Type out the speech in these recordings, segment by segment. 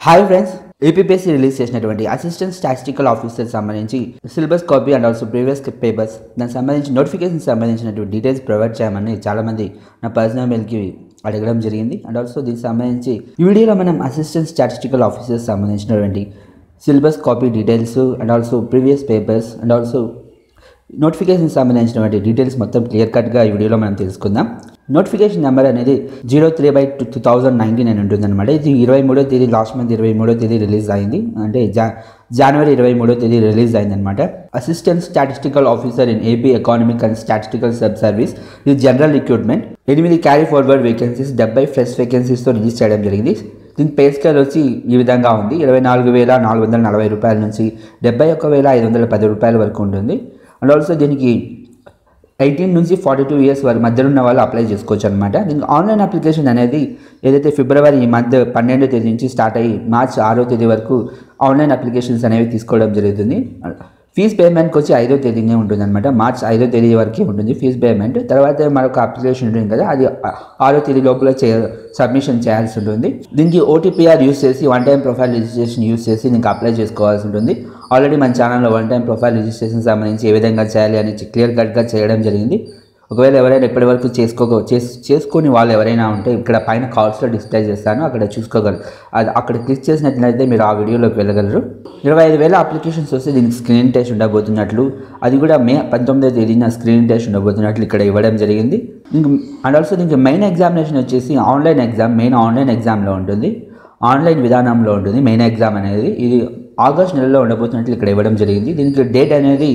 Hi friends, APPSC release చేసినటువంటి assistant statistical officer సంబంధించి syllabus copy and also previous papers దానికి సంబంధించి notification సంబంధించినటువంటి డీటెయిల్స్ ప్రొవైడ్ చేయమని చాలామంది నా పర్సనల్ మెయిల్కి అడగడం జరిగింది. అండ్ ఆల్సో దీనికి సంబంధించి ఈ వీడియోలో మనం అసిస్టెంట్ స్టాటిస్టికల్ ఆఫీసర్స్ సంబంధించినటువంటి syllabus copy details and also previous papers and also notification సంబంధించినటువంటి డీటెయిల్స్ మొత్తం క్లియర్ కట్గా ఈ వీడియోలో మనం తెలుసుకుందాం. నోటిఫికేషన్ నెంబర్ అనేది 03/2019 అని ఉంటుందన్నమాట. ఇది 23వ తేదీ లాస్ట్ మంత్ 23వ తేదీ రిలీజ్ అయింది, అంటే జనవరి 23వ తేదీ రిలీజ్ అయిందనమాట. Assistant statistical officer in AP economic and statistical sub service ఇది general recruitment. 8 carry forward vacancies, 70 fresh వేకెన్సీస్తో రిలీజ్ చేయడం జరిగింది. దీని పే స్కేల్ వచ్చి ఈ విధంగా ఉంది. 24,440 రూపాయల నుంచి 71,510 రూపాయల వరకు ఉంటుంది. అండ్ ఆల్సో దీనికి 18 నుంచి 42 ఇయర్స్ వరకు మధ్యలో ఉన్న వాళ్ళు అప్లై చేసుకోవచ్చు అనమాట. దీనికి ఆన్లైన్ అప్లికేషన్ అనేది ఏదైతే ఫిబ్రవరి ఈ మంత్ 12వ తేదీ నుంచి స్టార్ట్ అయ్యి మార్చ్ 6వ తేదీ వరకు ఆన్లైన్ అప్లికేషన్స్ అనేవి తీసుకోవడం జరుగుతుంది. ఫీజ్ పేమెంట్కి వచ్చి 5వ తేదీనే ఉంటుంది అనమాట. మార్చ్ 5వ తేదీ వరకే ఉంటుంది ఫీజ్ పేమెంట్. తర్వాత మరొక అప్లికేషన్ ఉంటుంది కదా, అది 6వ తేదీ లోపల సబ్మిషన్ చేయాల్సి ఉంటుంది. దీనికి ఓటీపీఆర్ యూస్ చేసి one time profile registration use చేసి దీనికి అప్లై చేసుకోవాల్సి ఉంటుంది. ఆల్రెడీ మన ఛానల్లో వన్ టైం ప్రొఫైల్ రిజిస్ట్రేషన్ సంబంధించి ఏ విధంగా చేయాలి అని క్లియర్ కట్గా చేయడం జరిగింది. ఒకవేళ ఎవరైనా ఇప్పటి వరకు చేసుకొని వాళ్ళు ఎవరైనా ఉంటే ఇక్కడ పైన కాల్స్లో డిస్ప్లే చేస్తాను, అక్కడ చూసుకోగలరు. అది అక్కడ క్లిక్ చేసినట్లయితే మీరు ఆ వీడియోలోకి వెళ్ళగలరు. 25,000 అప్లికేషన్స్ వస్తే దీనికి స్క్రీన్ టెస్ట్ ఉండబోతున్నట్లు, అది కూడా మే 19వ తేదీన స్క్రీన్ టెస్ట్ ఉండబోతున్నట్లు ఇక్కడ ఇవ్వడం జరిగింది. అండ్ ఆల్సో దీనికి మెయిన్ ఎగ్జామినేషన్ వచ్చేసి ఆన్లైన్ ఎగ్జామ్, మెయిన్ ఆన్లైన్ ఎగ్జామ్లో ఉంటుంది, ఆన్లైన్ విధానంలో ఉంటుంది మెయిన్ ఎగ్జామ్ అనేది. ఇది ఆగస్ట్ నెలలో ఉండబోతున్నట్లు ఇక్కడ ఇవ్వడం జరిగింది. దీనికి డేట్ అనేది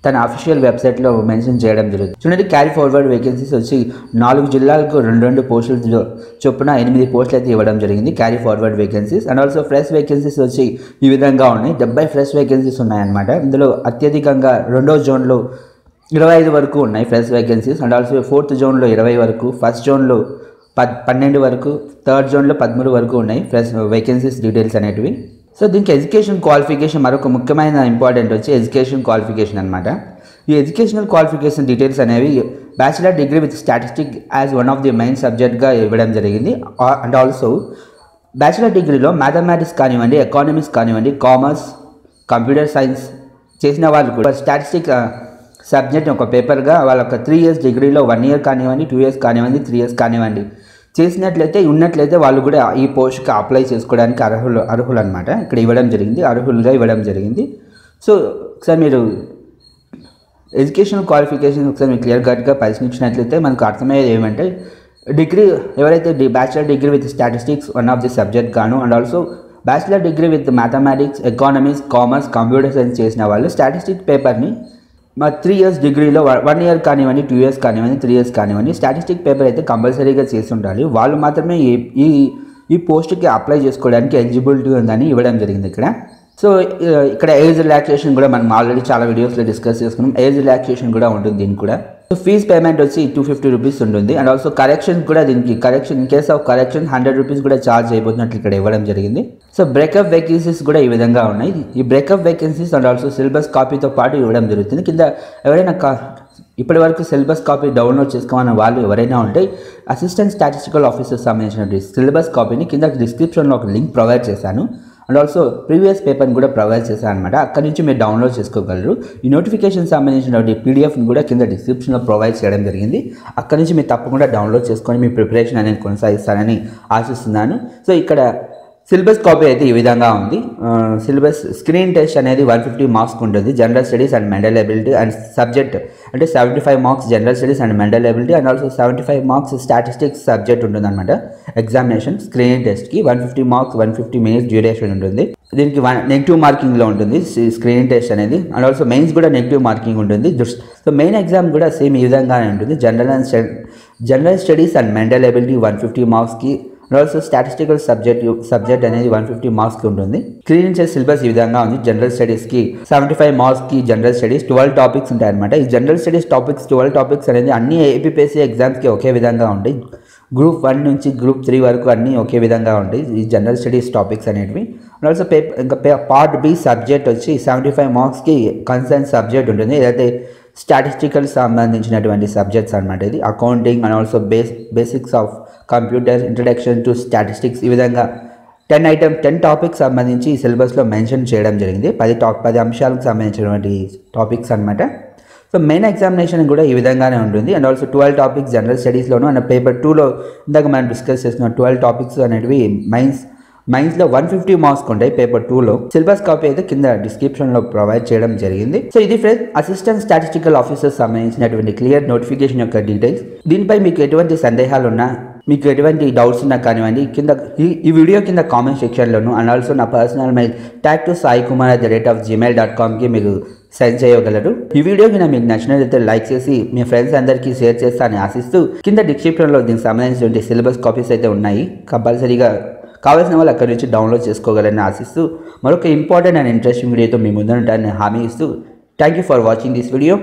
తన అఫీషియల్ వెబ్సైట్లో మెన్షన్ చేయడం జరుగుతుంది. చూడండి, క్యారీ ఫార్వర్డ్ వేకెన్సీస్ వచ్చి 4 జిల్లాలకు 2 పోస్టులు చొప్పున 8 పోస్టులు అయితే ఇవ్వడం జరిగింది carry forward vacancies. And also fresh vacancies వచ్చి ఈ విధంగా ఉన్నాయి. 70 ఫ్రెష్ వేకెన్సీస్ ఉన్నాయన్నమాట. ఇందులో అత్యధికంగా 2వ జోన్లో 25 వరకు ఉన్నాయి fresh vacancies. And also 4th జోన్లో 20 వరకు, 1st జోన్లో 12 వరకు, 3rd జోన్లో 13 వరకు ఉన్నాయి ఫ్రెష్ వేకెన్సీస్ డీటెయిల్స్ అనేటివి. సో దీనికి ఎడ్యుకేషన్ క్వాలిఫికేషన్ మరొక ముఖ్యమైన ఇంపార్టెంట్ వచ్చి ఎడ్యుకేషన్ క్వాలిఫికేషన్ అనమాట. ఈ ఎడ్యుకేషనల్ క్వాలిఫికేషన్ డీటెయిల్స్ అనేవి bachelor degree with statistic as one of the main సబ్జెక్ట్గా ఇవ్వడం జరిగింది. అండ్ ఆల్సో బ్యాచిలర్ డిగ్రీలో మ్యాథమెటిక్స్ కానివ్వండి, ఎకానమిక్స్ కానివ్వండి, కామర్స్, కంప్యూటర్ సైన్స్ చేసిన వాళ్ళు కూడా స్టాటిస్టిక్ సబ్జెక్ట్ ఒక పేపర్గా వాళ్ళ ఒక 3 ఇయర్స్ డిగ్రీలో 1 ఇయర్ కానివ్వండి, 2 ఇయర్స్ కానివ్వండి, 3 ఇయర్స్ కానివ్వండి ఉన్నట్లయితే వాళ్ళు కూడా ఈ పోస్ట్కి అప్లై చేసుకోవడానికి అర్హులు అనమాట. ఇక్కడ ఇవ్వడం జరిగింది, అర్హులుగా ఇవ్వడం జరిగింది. సో ఒకసారి మీరు ఎడ్యుకేషనల్ క్వాలిఫికేషన్ ఒకసారి మీరు క్లియర్ కట్గా పరిశీలించినట్లయితే మనకు అర్థమయ్యేది ఏమంటే, డిగ్రీ ఎవరైతే bachelor degree with statistics one of the subject గాను, and also bachelor degree with mathematics, economics, commerce, computer science చేసిన వాళ్ళు స్టాటిస్టిక్ పేపర్ని 3 ఇయర్స్ డిగ్రీలో 1 ఇయర్ కానివ్వండి, 2 ఇయర్స్ కానివ్వండి, 3 ఇయర్స్ కానివ్వండి స్టాటిస్టిక్ పేపర్ అయితే కంపల్సరీగా చేసి ఉండాలి. వాళ్ళు మాత్రమే ఈ పోస్ట్కి అప్లై చేసుకోవడానికి ఎలిజిబిలిటీ ఉందని ఇవ్వడం జరిగింది ఇక్కడ. సో ఇక్కడ ఏజ్ రిలాక్సేషన్ కూడా మనం ఆల్రెడీ చాలా వీడియోస్లో డిస్కస్ చేసుకున్నాం. ఏజ్ రిలాక్సేషన్ కూడా ఉంటుంది దీనికి కూడా. సో ఫీజ్ పేమెంట్ వచ్చి 250 రూపీస్ ఉంటుంది. అండ్ ఆల్సో కరెక్షన్ కూడా దీనికి in case of correction 100 rupees కూడా ఛార్జ్ అయిపోతున్నట్లు ఇక్కడ ఇవ్వడం జరిగింది. సో బ్రేకప్ వేకెన్సీస్ కూడా ఈ విధంగా ఉన్నాయి. ఈ breakup vacancies and also syllabus కాపీతో పాటు ఇవ్వడం జరుగుతుంది. కింద ఎవరైనా ఇప్పటి వరకు సిలబస్ కాపీ డౌన్లోడ్ చేసుకోవాలని వాళ్ళు ఎవరైనా ఉంటే అసిస్టెంట్ స్టాటిస్టికల్ ఆఫీసర్ సంబంధించిన సిలబస్ కాపీని కింద డిస్క్రిప్షన్లో ఒక లింక్ ప్రొవైడ్ చేశాను. అండ్ ఆల్సో ప్రీవియస్ పేపర్ని కూడా ప్రొవైడ్ చేశాను అనమాట. అక్కడి నుంచి మీరు డౌన్లోడ్ చేసుకోగలరు. ఈ నోటిఫికేషన్ సంబంధించిన పీడిఎఫ్ని కూడా కింద డిస్క్రిప్షన్లో ప్రొవైడ్ చేయడం జరిగింది. అక్కడి నుంచి మీరు తప్పకుండా డౌన్లోడ్ చేసుకొని మీ ప్రిపరేషన్ అనేది కొనసాగిస్తారని ఆశిస్తున్నాను. సో ఇక్కడ సిలబస్ కాపీ అయితే ఈ విధంగా ఉంది. సిలబస్ స్క్రీన్ టెస్ట్ అనేది 150 మార్క్స్ ఉంటుంది. General studies and mental ability and subject అంటే 75 marks general studies and mental ability and also 75 marks statistics subject ఉంటుంది అనమాట. ఎగ్జామినేషన్ స్క్రీన్ టెస్ట్కి 150 మార్క్స్ 150 మినిట్స్ డ్యూరేషన్ ఉంటుంది. దీనికి నెగిటివ్ మార్కింగ్లో ఉంటుంది స్క్రీన్ టెస్ట్ అనేది. అండ్ ఆల్సో మెయిన్స్ కూడా నెగిటివ్ మార్కింగ్ ఉంటుంది. సో మెయిన్ ఎగ్జామ్ కూడా సేమ్ ఈ విధంగానే ఉంటుంది. General studies and mental ability 150 మార్క్స్కి అండ్ ఆల్సో స్టాటిస్టికల్ సబ్జెక్ట్ అనేది 150 మార్క్స్కి ఉంటుంది. స్క్రీన్ టెస్ట్ సిలబస్ ఈ విధంగా ఉంది. జనరల్ స్టడీస్కి 75 మార్క్స్కి జనరల్ స్టడీస్ 12 టాపిక్స్ ఉంటాయన్నమాట. ఈ జనరల్ స్టడీస్ 12 టాపిక్స్ అనేది అన్ని ఏపీపీఎస్సీ ఎగ్జామ్స్కి ఒకే విధంగా ఉంటాయి. గ్రూప్ 1 నుంచి గ్రూప్ 3 వరకు అన్నీ ఒకే విధంగా ఉంటాయి ఈ జనరల్ స్టడీస్ టాపిక్స్ అనేటివి. అండ్ ఆల్సో ఇంకా పార్ట్ బి సబ్జెక్ట్ వచ్చి 75 మార్క్స్కి కన్సర్న్ సబ్జెక్ట్ ఉంటుంది. ఏదైతే స్టాటిస్టికల్ సంబంధించినటువంటి సబ్జెక్ట్స్ అనమాట. ఇది accounting and also basics of computer, introduction to statistics, ఈ విధంగా 10 టాపిక్స్ సంబంధించి సిలబస్లో మెన్షన్ చేయడం జరిగింది. 10 అంశాలకు సంబంధించినటువంటి టాపిక్స్ అనమాట. సో మెయిన్ ఎగ్జామినేషన్ కూడా ఈ విధంగానే ఉంటుంది. అండ్ ఆల్సో 12 టాపిక్స్ జనరల్ స్టడీస్లోను అండ్ పేపర్ 2లో ఇందాక మనం డిస్కస్ చేసిన 12 టాపిక్స్ అనేవి మైన్స్లో 150 మార్క్స్ ఉంటాయి. పేపర్ 2లో సిలబస్ కాపీ అయితే కింద డిస్క్రిప్షన్లో ప్రొవైడ్ చేయడం జరిగింది. సో ఇది ఫ్రెండ్స్ అసిస్టెంట్ స్టాటిస్టికల్ ఆఫీసర్ సంబంధించినటువంటి క్లియర్ నోటిఫికేషన్ యొక్క డీటెయిల్స్. దీనిపై మీకు ఎటువంటి సందేహాలు ఉన్నా, మీకు ఎటువంటి డౌట్స్ ఉన్నా కానివ్వండి, కింద ఈ వీడియో కింద కామెంట్ సెక్షన్లోను అండ్ ఆల్సో నా పర్సనల్ మెయిల్ tag2saikumar@gmail.comకి మీరు సెండ్ చేయగలరు. ఈ వీడియో కింద మీకు నచ్చినట్లయితే లైక్ చేసి మీ ఫ్రెండ్స్ అందరికీ షేర్ చేస్తానని ఆశిస్తూ కింద డిస్క్రిప్షన్లో దీనికి సంబంధించిన సిలబస్ కాపీస్ అయితే ఉన్నాయి. కంపల్సరీగా కావాల్సిన వాళ్ళు అక్కడి నుంచి డౌన్లోడ్ చేసుకోగలని ఆశిస్తూ మరొక ఇంపార్టెంట్ అండ్ ఇంట్రెస్టింగ్ వీడియోతో మీ ముందు ఉంటానని హామీ ఇస్తూ thank you for watching this video.